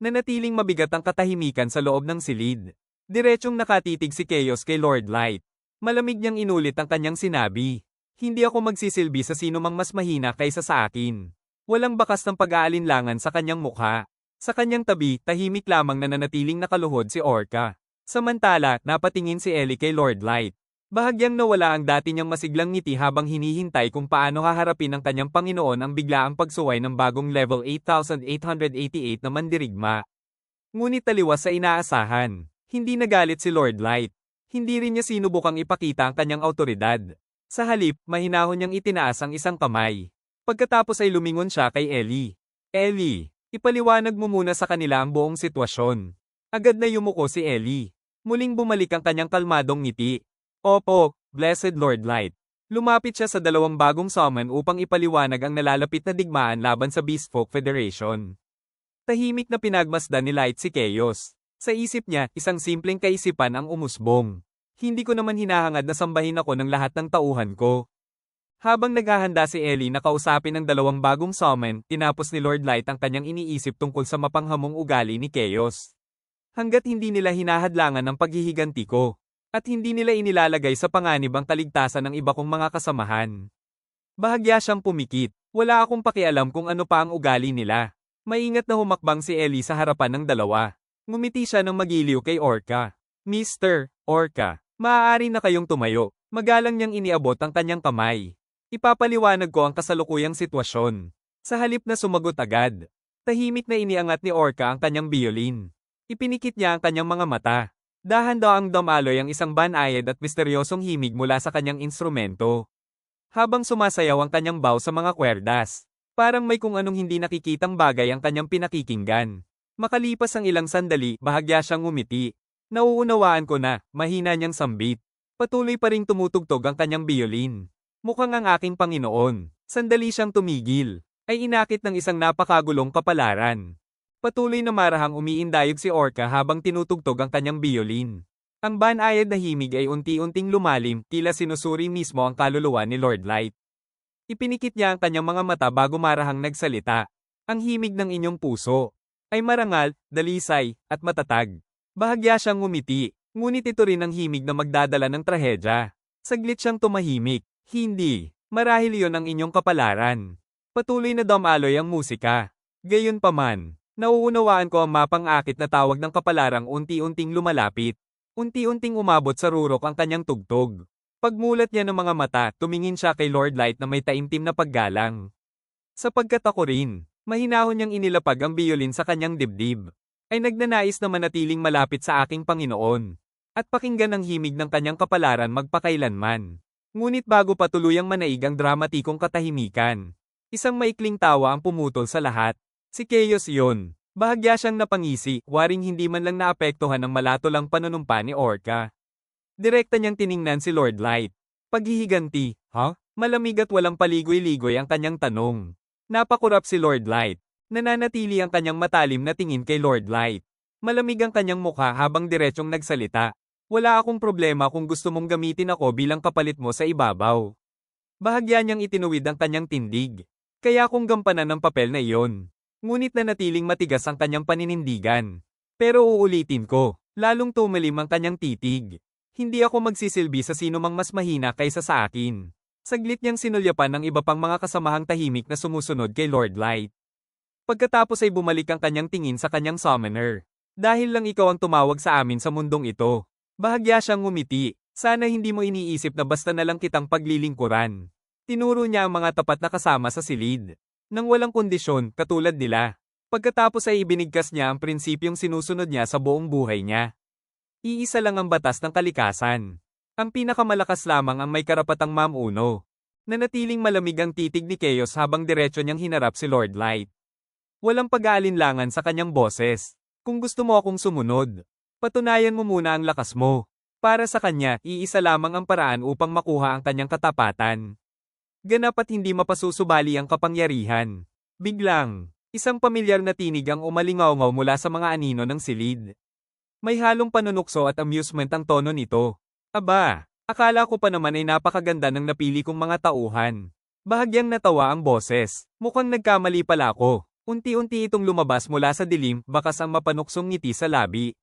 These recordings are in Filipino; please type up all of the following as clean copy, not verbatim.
Nanatiling mabigat ang katahimikan sa loob ng silid. Diretsong nakatitig si Chaos kay Lord Light. Malamig niyang inulit ang kanyang sinabi. Hindi ako magsisilbi sa sino mang mas mahina kaysa sa akin. Walang bakas ng pag-aalinlangan sa kanyang mukha. Sa kanyang tabi, tahimik lamang na nanatiling nakaluhod si Orca. Samantala, napatingin si Ellie kay Lord Light. Bahagyang nawala ang dati niyang masiglang ngiti habang hinihintay kung paano haharapin ng kanyang Panginoon ang biglaang pagsuway ng bagong level 8,888 na mandirigma. Ngunit taliwas sa inaasahan. Hindi nagalit si Lord Light. Hindi rin niya sinubukang ipakita ang kanyang awtoridad. Sa halip, mahinahon niyang itinaas ang isang kamay. Pagkatapos ay lumingon siya kay Ellie. Ellie, ipaliwanag mo muna sa kanila ang buong sitwasyon. Agad na yumuko si Ellie. Muling bumalik ang kanyang kalmadong ngiti. Opo, Blessed Lord Light. Lumapit siya sa dalawang bagong summon upang ipaliwanag ang nalalapit na digmaan laban sa Beastfolk Federation. Tahimik na pinagmasdan ni Light si Chaos. Sa isip niya, isang simpleng kaisipan ang umusbong. Hindi ko naman hinahangad na sambahin ako ng lahat ng tauhan ko. Habang naghahanda si Ellie na kausapin ang dalawang bagong summon, tinapos ni Lord Light ang kanyang iniisip tungkol sa mapanghamong ugali ni Chaos. Hanggat hindi nila hinahadlangan ang paghihiganti ko. At hindi nila inilalagay sa panganib ang kaligtasan ng iba kong mga kasamahan. Bahagya siyang pumikit. Wala akong pakialam kung ano pa ang ugali nila. Maingat na humakbang si Ellie sa harapan ng dalawa. Ngumiti siya ng magiliw kay Orca. Mr. Orca, maaari na kayong tumayo. Magalang niyang iniabot ang kanyang kamay. Ipapaliwanag ko ang kasalukuyang sitwasyon. Sa halip na sumagot agad. Tahimik na iniangat ni Orca ang kanyang biolin. Ipinikit niya ang kanyang mga mata. Dahan-daang dumaloy ang isang banayad at misteryosong himig mula sa kanyang instrumento. Habang sumasayaw ang kanyang bow sa mga kwerdas, parang may kung anong hindi nakikitang bagay ang kanyang pinakikinggan. Makalipas ang ilang sandali, bahagya siyang ngumiti. Nauunawaan ko na, mahina niyang sambit. Patuloy pa ring tumutugtog ang kanyang biolin. Mukhang ang aking Panginoon. Sandali siyang tumigil. Ay inakit ng isang napakagulong kapalaran. Patuloy na marahang umiindayog si Orca habang tinutugtog ang kanyang biolin. Ang banayad na himig ay unti-unting lumalim, tila sinusuri mismo ang kaluluwa ni Lord Light. Ipinikit niya ang kanyang mga mata bago marahang nagsalita. Ang himig ng inyong puso ay marangal, dalisay, at matatag. Bahagya siyang ngumiti, ngunit ito rin ang himig na magdadala ng trahedya. Saglit siyang tumahimik. Hindi, marahil iyon ang inyong kapalaran. Patuloy na dumaloy ang musika. Gayunpaman, nauunawaan ko ang mapang-akit na tawag ng kapalarang unti-unting lumalapit. Unti-unting umabot sa rurok ang kanyang tugtog. Pagmulat niya ng mga mata, tumingin siya kay Lord Light na may taimtim na paggalang. Sapagkat ako rin, mahinahon niyang inilapag ang biolin sa kanyang dibdib, ay nagnanais na manatiling malapit sa aking Panginoon, at pakinggan ang himig ng kanyang kapalaran magpakailanman. Ngunit bago pa tuluyang manaig ang dramatikong katahimikan, isang maikling tawa ang pumutol sa lahat. Si Chaos iyon. Bahagya siyang napangisi, waring hindi man lang naapektuhan ng malatulang panunumpa ni Orca. Direkta niyang tiningnan si Lord Light. Paghihiganti, ha? Malamig at walang paligoy-ligoy ang kanyang tanong. Napakurap si Lord Light. Nananatili ang kanyang matalim na tingin kay Lord Light. Malamig ang kanyang mukha habang diretsong nagsalita. Wala akong problema kung gusto mong gamitin ako bilang kapalit mo sa ibabaw. Bahagya niyang itinuwid ang kanyang tindig. Kaya kung gampanan ng papel na iyon. Ngunit nanatiling matigas ang kanyang paninindigan. Pero uulitin ko, lalong tumalim ang kanyang titig. Hindi ako magsisilbi sa sino mang mas mahina kaysa sa akin. Saglit niyang sinulyapan ng iba pang mga kasamahang tahimik na sumusunod kay Lord Light. Pagkatapos ay bumalik ang kanyang tingin sa kanyang summoner. Dahil lang ikaw ang tumawag sa amin sa mundong ito. Bahagya siyang ngumiti. Sana hindi mo iniisip na basta na lang kitang paglilingkuran. Tinuro niya ang mga tapat na kasama sa silid. Nang walang kondisyon, katulad nila. Pagkatapos ay ibinigkas niya ang prinsipyong sinusunod niya sa buong buhay niya. Iisa lang ang batas ng kalikasan. Ang pinakamalakas lamang ang may karapatang mamuno. Nanatiling malamig ang titig ni Chaos habang diretso niyang hinarap si Lord Light. Walang pag-aalinlangan sa kanyang boses. Kung gusto mo akong sumunod, patunayan mo muna ang lakas mo. Para sa kanya, iisa lamang ang paraan upang makuha ang kanyang katapatan. Ganap at hindi mapasusubali ang kapangyarihan. Biglang, isang pamilyar na tinig ang umalingaw-ngaw mula sa mga anino ng silid. May halong panunukso at amusement ang tono nito. Aba, akala ko pa naman ay napakaganda ng napili kong mga tauhan. Bahagyang natawa ang boses. Mukhang nagkamali pala ako. Unti-unti itong lumabas mula sa dilim, bakas ang mapanuksong ngiti sa labi.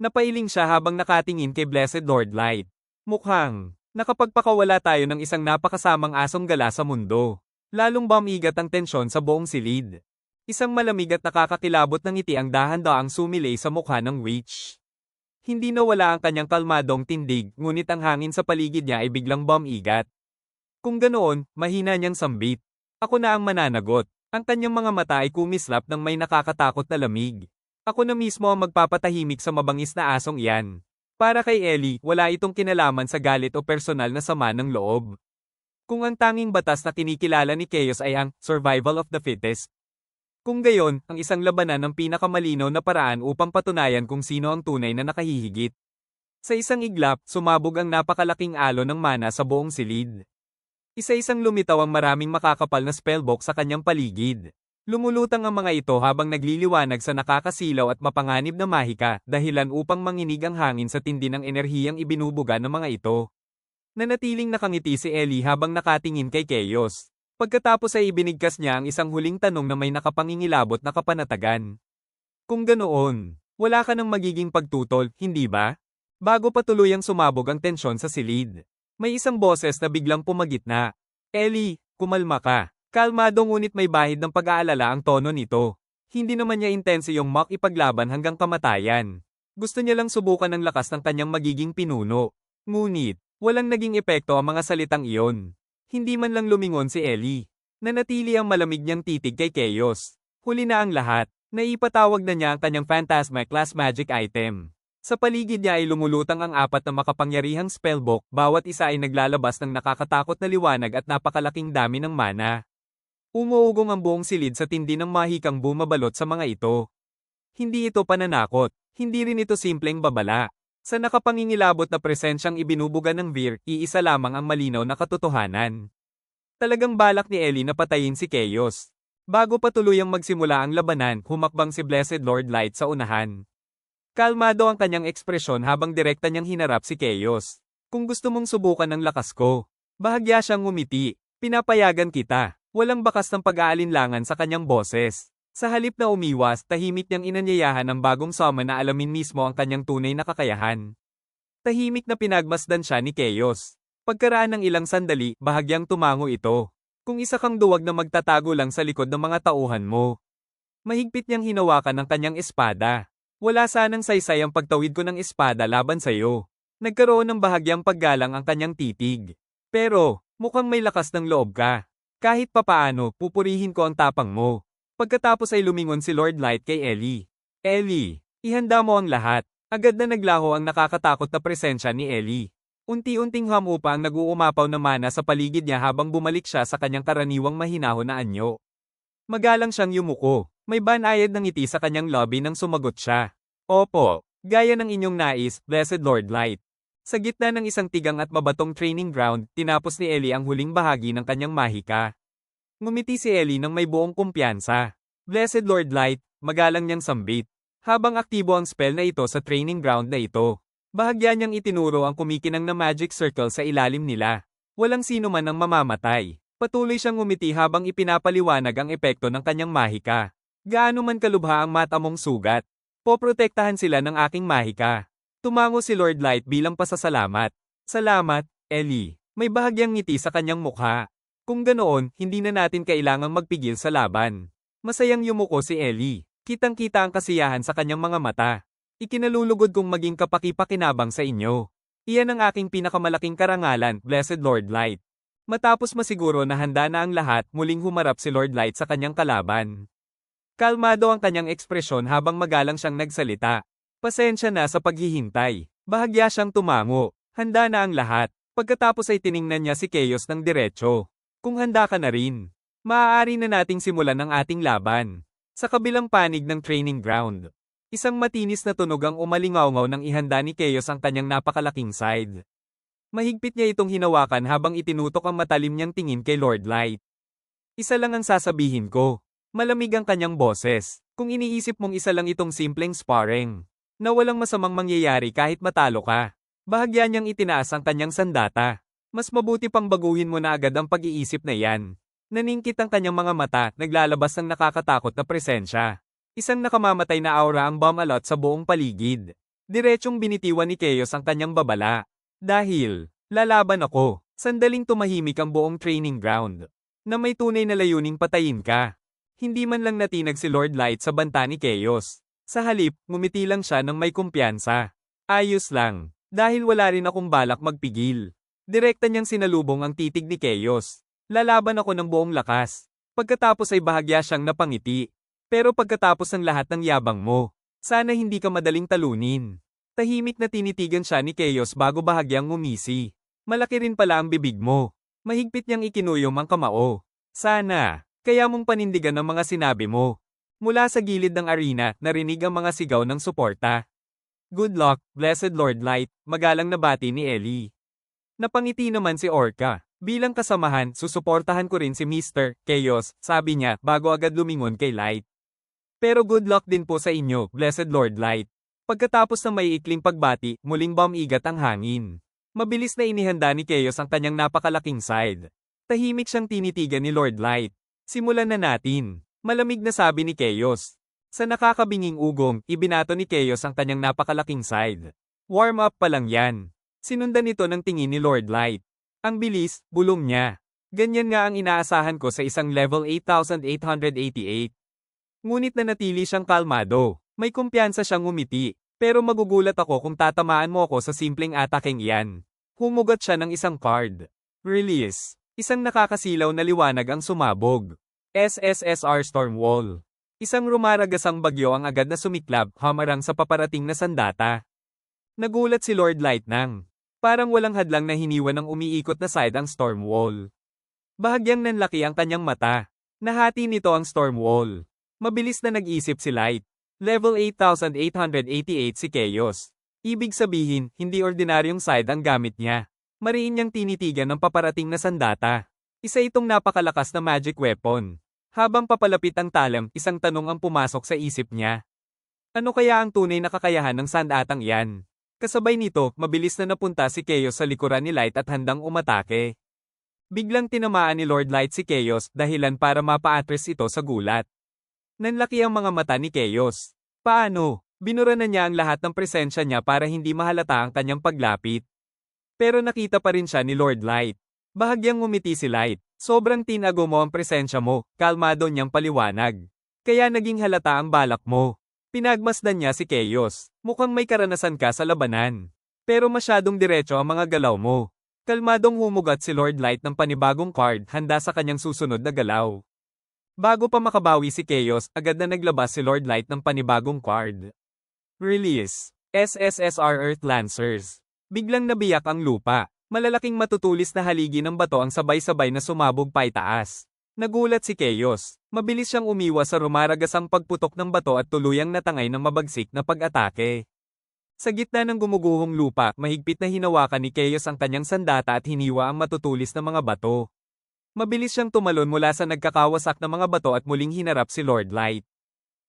Napailing siya habang nakatingin kay Blessed Lord Light. Mukhang, nakapagpakawala tayo ng isang napakasamang asong gala sa mundo. Lalong bumigat ang tensyon sa buong silid. Isang malamig at nakakakilabot na ngiti ang dahan-daang sumilay sa mukha ng witch. Hindi nawala ang kanyang kalmadong tindig, ngunit ang hangin sa paligid niya ay biglang bumigat. Kung ganoon, mahina niyang sambit. Ako na ang mananagot. Ang kanyang mga mata ay kumislap ng may nakakatakot na lamig. Ako na mismo ang magpapatahimik sa mabangis na asong iyan. Para kay Ellie, wala itong kinalaman sa galit o personal na sama ng loob. Kung ang tanging batas na kinikilala ni Chaos ay ang survival of the fittest. Kung gayon, ang isang labanan ng pinakamalinaw na paraan upang patunayan kung sino ang tunay na nakahihigit. Sa isang iglap, sumabog ang napakalaking alon ng mana sa buong silid. Isa-isang lumitaw ang maraming makakapal na spellbook sa kanyang paligid. Lumulutang ang mga ito habang nagliliwanag sa nakakasilaw at mapanganib na mahika, dahilan upang manginig ang hangin sa tindi ng enerhiyang ibinubuga ng mga ito. Nanatiling nakangiti si Ellie habang nakatingin kay Chaos. Pagkatapos ay ibinigkas niya ang isang huling tanong na may nakapangingilabot na kapanatagan. Kung ganoon, wala ka nang magiging pagtutol, hindi ba? Bago pa tuluyang sumabog ang tensyon sa silid. May isang boses na biglang pumagitna. Ellie, kumalma ka. Kalmado ngunit may bahid ng pag-aalala ang tono nito. Hindi naman niya intense yung makipaglaban hanggang kamatayan. Gusto niya lang subukan ang lakas ng kanyang magiging pinuno. Ngunit, walang naging epekto ang mga salitang iyon. Hindi man lang lumingon si Ellie. Nanatili ang malamig niyang titig kay Chaos. Huli na ang lahat. Naipatawag na niya ang kanyang Phantasma class magic item. Sa paligid niya ay lumulutang ang 4 na makapangyarihang spellbook, bawat isa ay naglalabas ng nakakatakot na liwanag at napakalaking dami ng mana. Umuugong ang buong silid sa tindi ng mahikang bumabalot sa mga ito. Hindi ito pananakot, hindi rin ito simpleng babala. Sa nakapangingilabot na presensyang ibinubuga ng Vir, iisa lamang ang malinaw na katotohanan. Talagang balak ni Ellie na patayin si Chaos. Bago pa tuluyang magsimula ang labanan, humakbang si Blessed Lord Light sa unahan. Kalmado ang kanyang ekspresyon habang direkta niyang hinarap si Chaos. Kung gusto mong subukan ang lakas ko. Bahagya siyang ngumiti. Pinapayagan kita. Walang bakas ng pag-aalinlangan sa kanyang boses. Sa halip na umiwas, tahimik niyang inanyayahan ang bagong summon na alamin mismo ang kanyang tunay na kakayahan. Tahimik na pinagmasdan siya ni Chaos. Pagkaraan ng ilang sandali, bahagyang tumango ito. Kung isa kang duwag na magtatago lang sa likod ng mga tauhan mo. Mahigpit niyang hinawakan ang kanyang espada. Wala sanang saysay ang pagtawid ko ng espada laban sa iyo. Nagkaroon ng bahagyang paggalang ang kanyang titig. Pero, mukhang may lakas ng loob ka. Kahit papaano, pupurihin ko ang tapang mo. Pagkatapos ay lumingon si Lord Light kay Ellie. Ellie, ihanda mo ang lahat. Agad na naglaho ang nakakatakot na presensya ni Ellie. Unti-unting hamupa ang nag-uumapaw na mana sa paligid niya habang bumalik siya sa kanyang karaniwang mahinahon na anyo. Magalang siyang yumuko. May banayad ng ngiti sa kanyang lobby nang sumagot siya. Opo, gaya ng inyong nais, Blessed Lord Light. Sa gitna ng isang tigang at mabatong training ground, tinapos ni Ellie ang huling bahagi ng kanyang mahika. Ngumiti si Ellie nang may buong kumpiyansa. Blessed Lord Light, magalang niyang sambit. Habang aktibo ang spell na ito sa training ground na ito, bahagya niyang itinuro ang kumikinang na magic circle sa ilalim nila. Walang sino man ang mamamatay. Patuloy siyang ngumiti habang ipinapaliwanag ang epekto ng kanyang mahika. Gaano man kalubha ang mata mong sugat, poprotektahan sila ng aking mahika. Tumango si Lord Light bilang pasasalamat. Salamat, Ellie. May bahagyang ngiti sa kanyang mukha. Kung ganoon, hindi na natin kailangang magpigil sa laban. Masayang yumuko si Ellie. Kitang-kita ang kasiyahan sa kanyang mga mata. Ikinalulugod kong maging kapaki-pakinabang sa inyo. Iyan ang aking pinakamalaking karangalan, Blessed Lord Light. Matapos masiguro na handa na ang lahat, muling humarap si Lord Light sa kanyang kalaban. Kalmado ang kanyang ekspresyon habang magalang siyang nagsalita. Pasensya na sa paghihintay. Bahagya siyang tumango. Handa na ang lahat. Pagkatapos ay tiningnan niya si Chaos ng diretso. Kung handa ka na rin, maaari na nating simulan ang ating laban. Sa kabilang panig ng training ground, isang matinis na tunog ang umalingaw nang ihanda ni Chaos ang kanyang napakalaking side. Mahigpit niya itong hinawakan habang itinutok ang matalim niyang tingin kay Lord Light. Isa lang ang sasabihin ko. Malamig ang kanyang boses. Kung iniisip mong isa lang itong simpleng sparring, na walang masamang mangyayari kahit matalo ka. Bahagya niyang itinaas ang kanyang sandata. Mas mabuti pang baguhin mo na agad ang pag-iisip na yan. Naningkit ang kanyang mga mata, naglalabas ng nakakatakot na presensya. Isang nakamamatay na aura ang bumalot sa buong paligid. Diretsong binitiwan ni Chaos ang kanyang babala. Dahil, lalaban ako. Sandaling tumahimik ang buong training ground. Na may tunay na layuning patayin ka. Hindi man lang natinag si Lord Light sa banta ni Chaos. Sa halip, ngumiti lang siya ng may kumpiyansa. Ayos lang. Dahil wala rin akong balak magpigil. Direkta niyang sinalubong ang titig ni Chaos. Lalaban ako ng buong lakas. Pagkatapos ay bahagya siyang napangiti. Pero pagkatapos ng lahat ng yabang mo, sana hindi ka madaling talunin. Tahimik na tinitigan siya ni Chaos bago bahagyang ngumisi. Malaki rin pala ang bibig mo. Mahigpit niyang ikinuyom ang kamao. Sana, kaya mong panindigan ang mga sinabi mo. Mula sa gilid ng arena, narinig ang mga sigaw ng suporta. Good luck, Blessed Lord Light, magalang na bati ni Ellie. Napangiti naman si Orca. Bilang kasamahan, susuportahan ko rin si Mr. Chaos, sabi niya, bago agad lumingon kay Light. Pero good luck din po sa inyo, Blessed Lord Light. Pagkatapos ng maiikling pagbati, muling bumigat ang hangin. Mabilis na inihanda ni Chaos ang kanyang napakalaking side. Tahimik siyang tinitigan ni Lord Light. Simulan na natin. Malamig na sabi ni Chaos. Sa nakakabinging ugong, ibinato ni Chaos ang kanyang napakalaking side. Warm up pa lang yan. Sinundan ito ng tingin ni Lord Light. Ang bilis, bulong niya. Ganyan nga ang inaasahan ko sa isang level 8,888. Ngunit nanatili siyang kalmado. May kumpiyansa siyang ngumiti. Pero magugulat ako kung tatamaan mo ako sa simpleng atakeng iyan. Humugot siya ng isang card. Release. Isang nakakasilaw na liwanag ang sumabog. SSSR Stormwall. Isang rumaragasang bagyo ang agad na sumiklab, hamarang sa paparating na sandata. Nagulat si Lord Light nang parang walang hadlang na hiniwan ng umiikot na side ang Stormwall. Bahagyang nanlaki ang kanyang mata. Nahati nito ang Stormwall. Mabilis na nag-isip si Light. Level 8,888 si Chaos. Ibig sabihin, hindi ordinaryong side ang gamit niya. Mariin niyang tinitigan ng paparating na sandata. Isa itong napakalakas na magic weapon. Habang papalapit ang talam, isang tanong ang pumasok sa isip niya. Ano kaya ang tunay na kakayahan ng sandatang iyan? Kasabay nito, mabilis na napunta si Chaos sa likuran ni Light at handang umatake. Biglang tinamaan ni Lord Light si Chaos, dahilan para mapa-address ito sa gulat. Nanlaki ang mga mata ni Chaos. Paano? Binura na niya ang lahat ng presensya niya para hindi mahalata ang kanyang paglapit. Pero nakita pa rin siya ni Lord Light. Bahagyang ngumiti si Light. Sobrang tinago mo ang presensya mo, kalmado niyang paliwanag. Kaya naging halata ang balak mo. Pinagmasdan niya si Chaos. Mukhang may karanasan ka sa labanan. Pero masyadong diretso ang mga galaw mo. Kalmadong humugat si Lord Light ng panibagong card, handa sa kanyang susunod na galaw. Bago pa makabawi si Chaos, agad na naglabas si Lord Light ng panibagong card. Release. SSSR Earth Lancers. Biglang nabiyak ang lupa. Malalaking matutulis na haligi ng bato ang sabay-sabay na sumabog paitaas. Nagulat si Chaos. Mabilis siyang umiwas sa rumaragasang pagputok ng bato at tuluyang natangay ng mabagsik na pag-atake. Sa gitna ng gumuguhong lupa, mahigpit na hinawakan ni Chaos ang kanyang sandata at hiniwa ang matutulis na mga bato. Mabilis siyang tumalon mula sa nagkakawasak na mga bato at muling hinarap si Lord Light.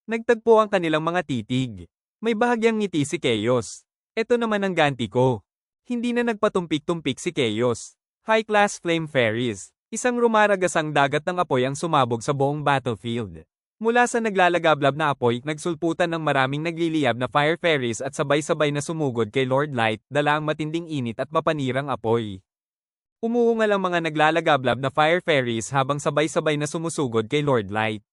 Nagtagpo ang kanilang mga titig. May bahagyang ngiti si Chaos. Ito naman ang ganti ko. Hindi na nagpatumpik-tumpik si Chaos. High-class flame fairies. Isang rumaragasang dagat ng apoy ang sumabog sa buong battlefield. Mula sa naglalagablab na apoy, nagsulputan ng maraming nagliliyab na fire fairies at sabay-sabay na sumugod kay Lord Light, dala ang matinding init at mapanirang apoy. Umuungal ang mga naglalagablab na fire fairies habang sabay-sabay na sumusugod kay Lord Light.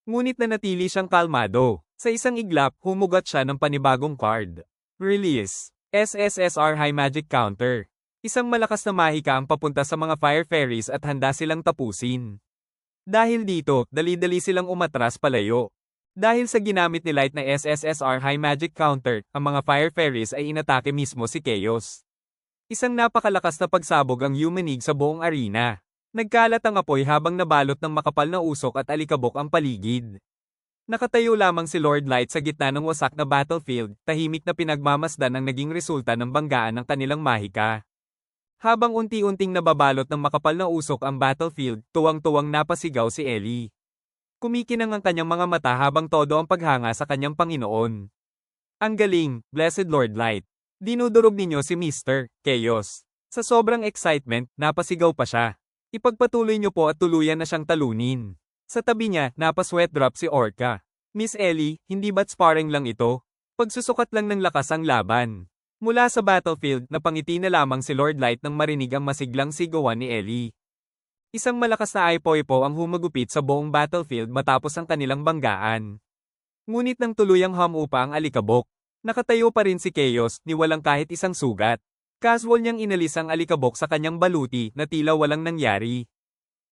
Ngunit nanatili siyang kalmado. Sa isang iglap, humugat siya ng panibagong card. Release. SSSR High Magic Counter. Isang malakas na mahika ang papunta sa mga fire fairies at handa silang tapusin. Dahil dito, dali-dali silang umatras palayo. Dahil sa ginamit ni Light na SSSR High Magic Counter, ang mga fire fairies ay inatake mismo si Chaos. Isang napakalakas na pagsabog ang humanig sa buong arena. Nagkalat ang apoy habang nabalot ng makapal na usok at alikabok ang paligid. Nakatayo lamang si Lord Light sa gitna ng wasak na battlefield, tahimik na pinagmamasdan ang naging resulta ng banggaan ng kanilang mahika. Habang unti-unting nababalot ng makapal na usok ang battlefield, tuwang-tuwang napasigaw si Ellie. Kumikinang ang kanyang mga mata habang todo ang paghanga sa kanyang Panginoon. Ang galing, Blessed Lord Light. Dinudurog ninyo si Mr. Chaos. Sa sobrang excitement, napasigaw pa siya. Ipagpatuloy niyo po at tuluyan na siyang talunin. Sa tabi niya, napasweat drop si Orca. Miss Ellie, hindi ba't sparring lang ito? Pagsusukat lang ng lakas ang laban. Mula sa battlefield, napangiti na lamang si Lord Light nang marinig ang masiglang sigawan ni Ellie. Isang malakas na aipo-ipo ang humagupit sa buong battlefield matapos ang kanilang banggaan. Ngunit nang tuluyang humupa ang alikabok, nakatayo pa rin si Chaos ni walang kahit isang sugat. Casual niyang inalis ang alikabok sa kanyang baluti na tila walang nangyari.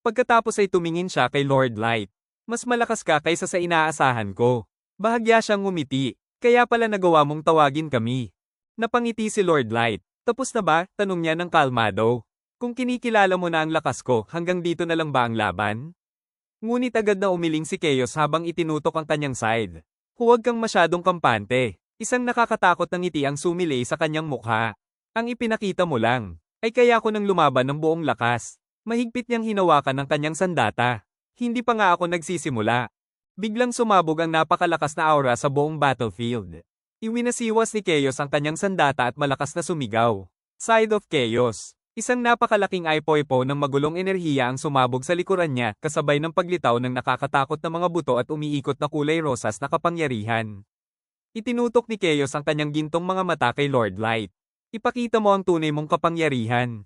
Pagkatapos ay tumingin siya kay Lord Light. Mas malakas ka kaysa sa inaasahan ko. Bahagya siyang ngumiti, kaya pala nagawa mong tawagin kami. Napangiti si Lord Light. Tapos na ba? Tanong niya ng kalmado. Kung kinikilala mo na ang lakas ko, hanggang dito na lang ba ang laban? Ngunit agad na umiling si Chaos habang itinutok ang kanyang side. Huwag kang masyadong kampante. Isang nakakatakot na ngiti ang sumilay sa kanyang mukha. Ang ipinakita mo lang, ay kaya ko nang lumaban ng buong lakas. Mahigpit niyang hinawakan ang kanyang sandata. Hindi pa nga ako nagsisimula. Biglang sumabog ang napakalakas na aura sa buong battlefield. Iwinasiwas ni Chaos ang kanyang sandata at malakas na sumigaw. Side of Chaos. Isang napakalaking aipo-ipo ng magulong enerhiya ang sumabog sa likuran niya kasabay ng paglitaw ng nakakatakot na mga buto at umiikot na kulay rosas na kapangyarihan. Itinutok ni Chaos ang kanyang gintong mga mata kay Lord Light. Ipakita mo ang tunay mong kapangyarihan.